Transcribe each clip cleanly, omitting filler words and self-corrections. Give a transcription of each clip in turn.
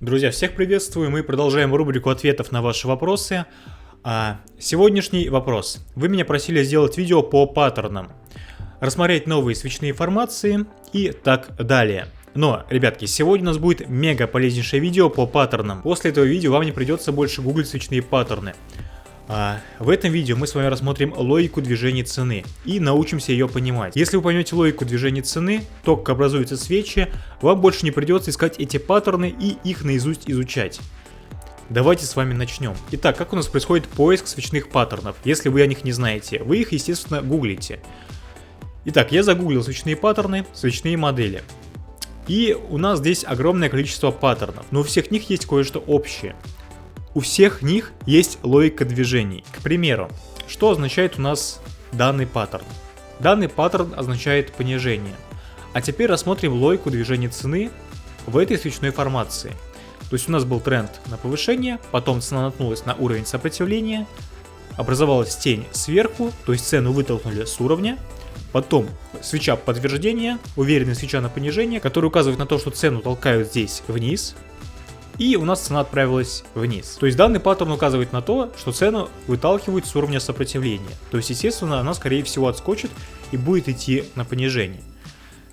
Друзья, всех приветствую, мы продолжаем рубрику ответов на ваши вопросы. Сегодняшний вопрос. Вы меня просили сделать видео по паттернам, рассмотреть новые свечные формации и так далее. Но, ребятки, сегодня у нас будет мега полезнейшее видео по паттернам. После этого видео вам не придется больше гуглить свечные паттерны. В этом видео мы с вами рассмотрим логику движения цены и научимся ее понимать. Если вы поймете логику движения цены, то как образуются свечи, вам больше не придется искать эти паттерны и их наизусть изучать. Давайте с вами начнем. Итак, как у нас происходит поиск свечных паттернов? Если вы о них не знаете, вы их, естественно, гуглите. Итак, я загуглил свечные паттерны, свечные модели. И у нас здесь огромное количество паттернов, но у всех них есть кое-что общее. У всех них есть логика движений. К примеру, что означает у нас данный паттерн? Данный паттерн означает понижение. А теперь рассмотрим логику движения цены в этой свечной формации. То есть у нас был тренд на повышение, потом цена наткнулась на уровень сопротивления, образовалась тень сверху, то есть цену вытолкнули с уровня, потом свеча подтверждения, уверенная свеча на понижение, которая указывает на то, что цену толкают здесь вниз. И у нас цена отправилась вниз. То есть данный паттерн указывает на то, что цену выталкивают с уровня сопротивления. То есть, естественно, она скорее всего отскочит и будет идти на понижение.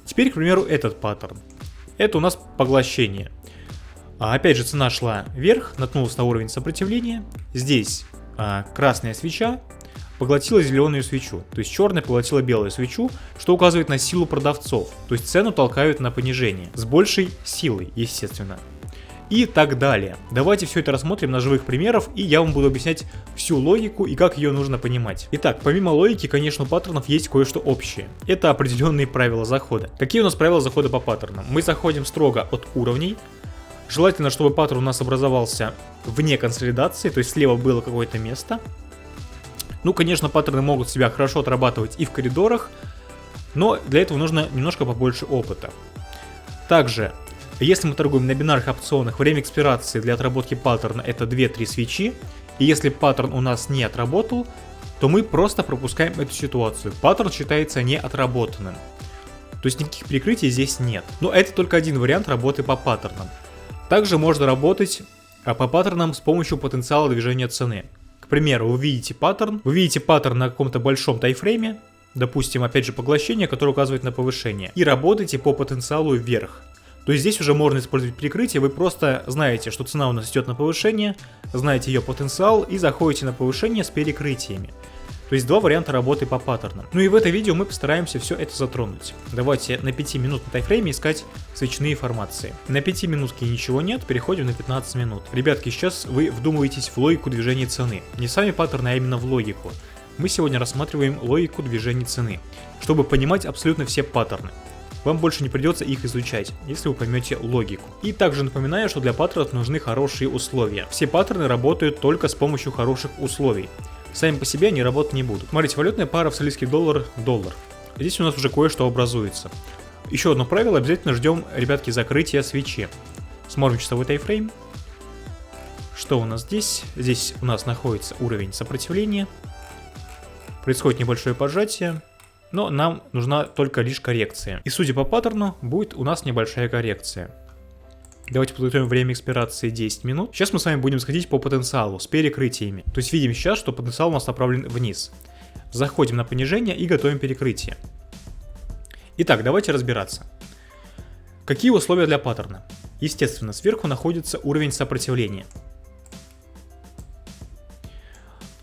Теперь, к примеру, этот паттерн. Это у нас поглощение. Опять же, цена шла вверх, наткнулась на уровень сопротивления. Здесь красная свеча поглотила зеленую свечу. То есть черная поглотила белую свечу, что указывает на силу продавцов. То есть цену толкают на понижение. С большей силой, естественно. И так далее. Давайте все это рассмотрим на живых примерах, и я вам буду объяснять всю логику и как ее нужно понимать. Итак, помимо логики, конечно, у паттернов есть кое-что общее. Это определенные правила захода. Какие у нас правила захода по паттернам? Мы заходим строго от уровней. Желательно, чтобы паттерн у нас образовался вне консолидации, то есть слева было какое-то место. Ну, конечно, паттерны могут себя хорошо отрабатывать и в коридорах, но для этого нужно немножко побольше опыта. Также, если мы торгуем на бинарных опционах, время экспирации для отработки паттерна это 2-3 свечи, и если паттерн у нас не отработал, то мы просто пропускаем эту ситуацию. Паттерн считается неотработанным. То есть никаких прикрытий здесь нет. Но это только один вариант работы по паттернам. Также можно работать по паттернам с помощью потенциала движения цены. К примеру, вы видите паттерн на каком-то большом таймфрейме, допустим, опять же поглощение, которое указывает на повышение, и работаете по потенциалу вверх. То есть здесь уже можно использовать прикрытие, вы просто знаете, что цена у нас идет на повышение, знаете ее потенциал и заходите на повышение с перекрытиями. То есть два варианта работы по паттернам. Ну и в этом видео мы постараемся все это затронуть. Давайте на 5 минут на таймфрейме искать свечные формации. На 5 минутке ничего нет, переходим на 15 минут. Ребятки, сейчас вы вдумываетесь в логику движения цены. Не сами паттерны, а именно в логику. Мы сегодня рассматриваем логику движения цены, чтобы понимать абсолютно все паттерны. Вам больше не придется их изучать, если вы поймете логику. И также напоминаю, что для паттернов нужны хорошие условия. Все паттерны работают только с помощью хороших условий. Сами по себе они работать не будут. Смотрите, валютная пара австралийский доллар. Здесь у нас уже кое-что образуется. Еще одно правило, обязательно ждем, ребятки, закрытия свечи. Смотрим часовой таймфрейм. Что у нас здесь? Здесь у нас находится уровень сопротивления. Происходит небольшое поджатие. Но нам нужна только лишь коррекция. И судя по паттерну, будет у нас небольшая коррекция. Давайте подготовим время экспирации 10 минут. Сейчас мы с вами будем сходить по потенциалу с перекрытиями. То есть видим сейчас, что потенциал у нас направлен вниз. Заходим на понижение и готовим перекрытие. Итак, давайте разбираться. Какие условия для паттерна? Естественно, сверху находится уровень сопротивления.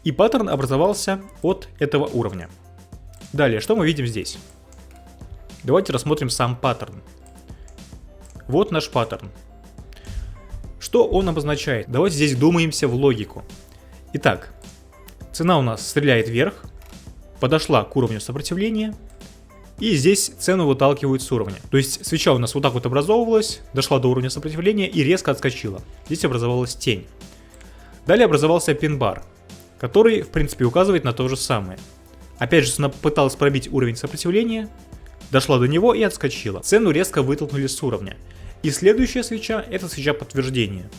И паттерн образовался от этого уровня. Далее, что мы видим здесь? Давайте рассмотрим сам паттерн. Вот наш паттерн. Что он обозначает? Давайте здесь вдумаемся в логику. Итак, цена у нас стреляет вверх, подошла к уровню сопротивления, и здесь цену выталкивают с уровня. То есть свеча у нас вот так вот образовывалась, дошла до уровня сопротивления и резко отскочила. Здесь образовалась тень. Далее образовался пин-бар, который, в принципе, указывает на то же самое. Опять же, цена попыталась пробить уровень сопротивления, дошла до него и отскочила. Цену резко вытолкнули с уровня. И следующая свеча – это свеча подтверждения.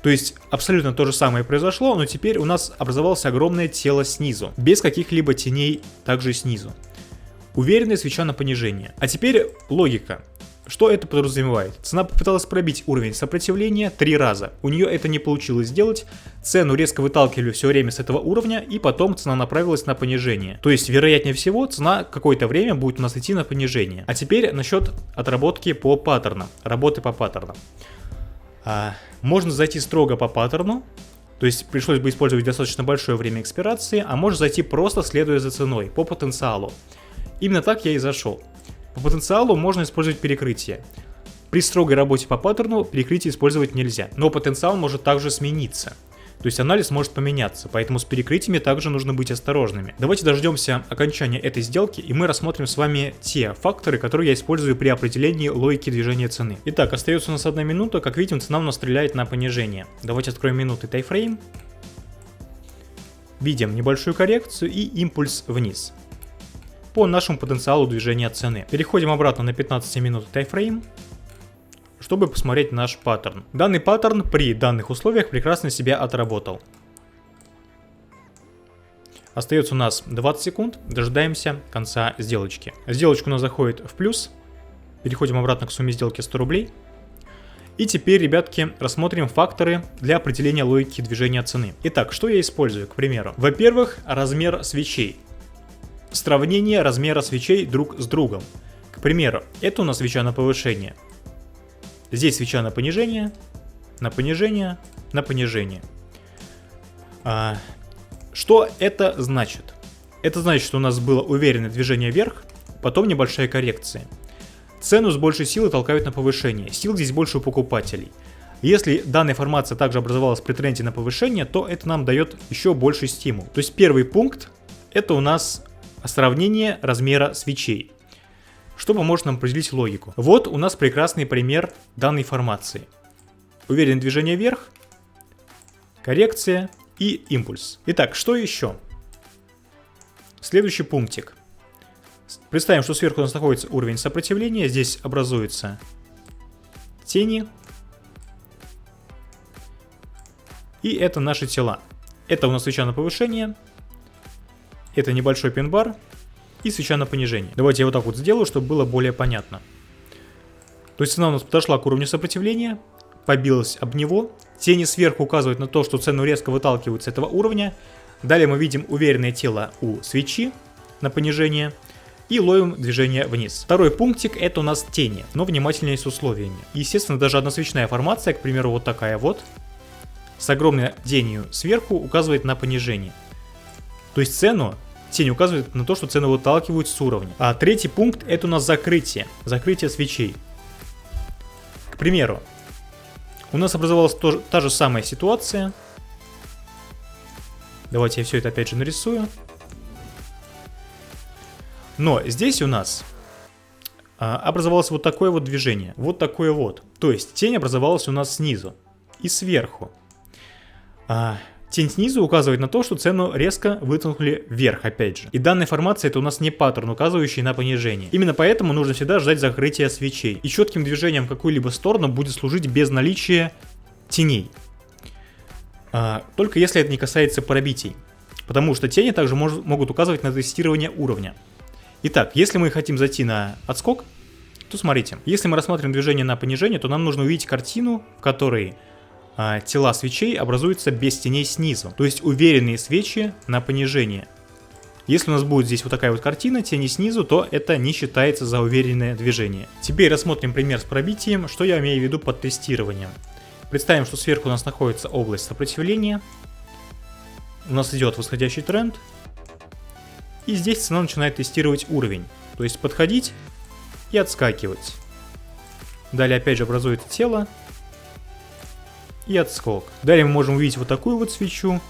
То есть абсолютно то же самое произошло, но теперь у нас образовалось огромное тело снизу, без каких-либо теней также снизу. Уверенная свеча на понижение. А теперь логика. Что это подразумевает? Цена попыталась пробить уровень сопротивления 3 раза. У нее это не получилось сделать. Цену резко выталкивали все время с этого уровня, и потом цена направилась на понижение. То есть, вероятнее всего, цена какое-то время будет у нас идти на понижение. А теперь насчет отработки по паттернам. Работы по паттернам. Можно зайти строго по паттерну. То есть пришлось бы использовать достаточно большое время экспирации, а можно зайти просто следуя за ценой, по потенциалу. Именно так я и зашел. По потенциалу можно использовать перекрытие. При строгой работе по паттерну перекрытие использовать нельзя, но потенциал может также смениться. То есть анализ может поменяться, поэтому с перекрытиями также нужно быть осторожными. Давайте дождемся окончания этой сделки, и мы рассмотрим с вами те факторы, которые я использую при определении логики движения цены. Итак, остается у нас 1 минута, как видим, цена у нас стреляет на понижение. Давайте откроем минуты таймфрейм. Видим небольшую коррекцию и импульс вниз по нашему потенциалу движения цены. Переходим обратно на 15 минут таймфрейм, чтобы посмотреть наш паттерн. Данный паттерн при данных условиях прекрасно себя отработал. Остается у нас 20 секунд, дожидаемся конца сделочки. Сделочка у нас заходит в плюс. Переходим обратно к сумме сделки 100 рублей. И теперь, ребятки, рассмотрим факторы для определения логики движения цены. Итак, что я использую, к примеру? Во-первых, размер свечей. Сравнение размера свечей друг с другом. К примеру, это у нас свеча на повышение. Здесь свеча на понижение, на понижение, на понижение. Что это значит? Это значит, что у нас было уверенное движение вверх, потом небольшая коррекция. Цену с большей силой толкают на повышение. Сил здесь больше у покупателей. Если данная формация также образовалась при тренде на повышение, то это нам дает еще больший стимул. То есть первый пункт это у нас сравнение размера свечей, что поможет нам определить логику. Вот у нас прекрасный пример данной формации. Уверенное движение вверх, коррекция и импульс. Итак, что еще? Следующий пунктик. Представим, что сверху у нас находится уровень сопротивления, здесь образуются тени. И это наши тела. Это у нас свеча на повышение. Это небольшой пин-бар и свеча на понижение. Давайте я вот так вот сделаю, чтобы было более понятно. То есть цена у нас подошла к уровню сопротивления, побилась об него. Тени сверху указывают на то, что цену резко выталкивают с этого уровня. Далее мы видим уверенное тело у свечи на понижение и ловим движение вниз. Второй пунктик это у нас тени, но внимательнее с условиями. Естественно, даже односвечная формация, к примеру, вот такая вот, с огромной тенью сверху указывает на понижение. То есть тень указывает на то, что цены выталкивают с уровня. А третий пункт это у нас закрытие свечей. К примеру, у нас образовалась та же самая ситуация. Давайте я все это опять же нарисую. Но здесь у нас образовалось вот такое вот движение. Вот такое вот. То есть тень образовалась у нас снизу и сверху. Тень снизу указывает на то, что цену резко вытолкнули вверх опять же. И данная формация это у нас не паттерн, указывающий на понижение. Именно поэтому нужно всегда ждать закрытия свечей. И четким движением в какую-либо сторону будет служить без наличия теней. Только если это не касается пробитий. Потому что тени также могут указывать на тестирование уровня. Итак, если мы хотим зайти на отскок, то смотрите. Если мы рассматриваем движение на понижение, то нам нужно увидеть картину, в которой тела свечей образуются без теней снизу, то есть уверенные свечи на понижение. Если у нас будет здесь вот такая вот картина, тени снизу, то это не считается за уверенное движение. Теперь рассмотрим пример с пробитием, что я имею в виду под тестированием. Представим, что сверху у нас находится область сопротивления, у нас идет восходящий тренд, и здесь цена начинает тестировать уровень, то есть подходить и отскакивать. Далее опять же образуется тело, и отскок. Далее мы можем увидеть вот такую вот свечу.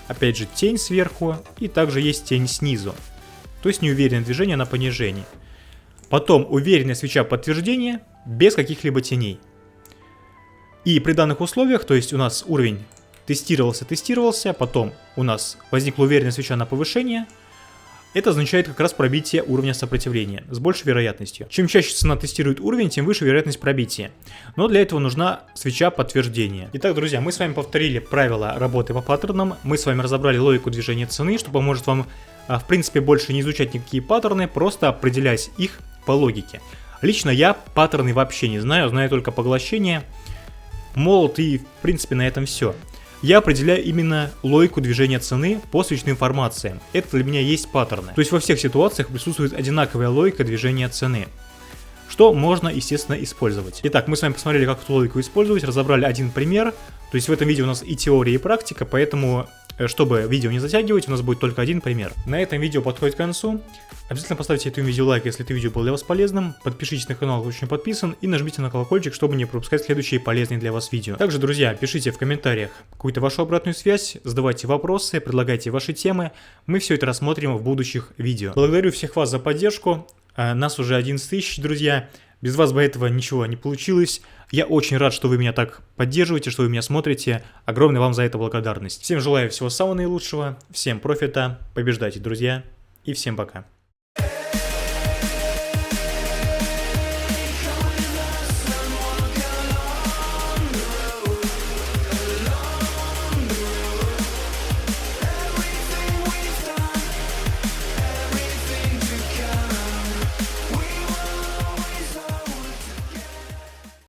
Опять же тень сверху. И также есть тень снизу. То есть неуверенное движение на понижении. Потом уверенная свеча подтверждения без каких-либо теней. И при данных условиях, то есть у нас уровень тестировался, потом у нас возникла уверенная свеча на повышение. Это означает как раз пробитие уровня сопротивления с большей вероятностью. Чем чаще цена тестирует уровень, тем выше вероятность пробития. Но для этого нужна свеча подтверждения. Итак, друзья, мы с вами повторили правила работы по паттернам. Мы с вами разобрали логику движения цены, что поможет вам, в принципе, больше не изучать никакие паттерны, просто определять их по логике. Лично я паттерны вообще не знаю, знаю только поглощение, молот и в принципе на этом все. Я определяю именно логику движения цены по свечным формациям. Это для меня есть паттерны. То есть во всех ситуациях присутствует одинаковая логика движения цены, что можно, естественно, использовать. Итак, мы с вами посмотрели, как эту логику использовать, разобрали один пример. То есть в этом видео у нас и теория, и практика, поэтому, чтобы видео не затягивать, у нас будет только один пример. На этом видео подходит к концу. Обязательно поставьте этому видео лайк, если это видео было для вас полезным. Подпишитесь на канал, кто еще не подписан, и нажмите на колокольчик, чтобы не пропускать следующие полезные для вас видео. Также, друзья, пишите в комментариях какую-то вашу обратную связь, задавайте вопросы, предлагайте ваши темы. Мы все это рассмотрим в будущих видео. Благодарю всех вас за поддержку. Нас уже 11 тысяч, друзья. Без вас бы этого ничего не получилось. Я очень рад, что вы меня так поддерживаете, что вы меня смотрите. Огромная вам за это благодарность. Всем желаю всего самого наилучшего, всем профита, побеждайте, друзья, и всем пока.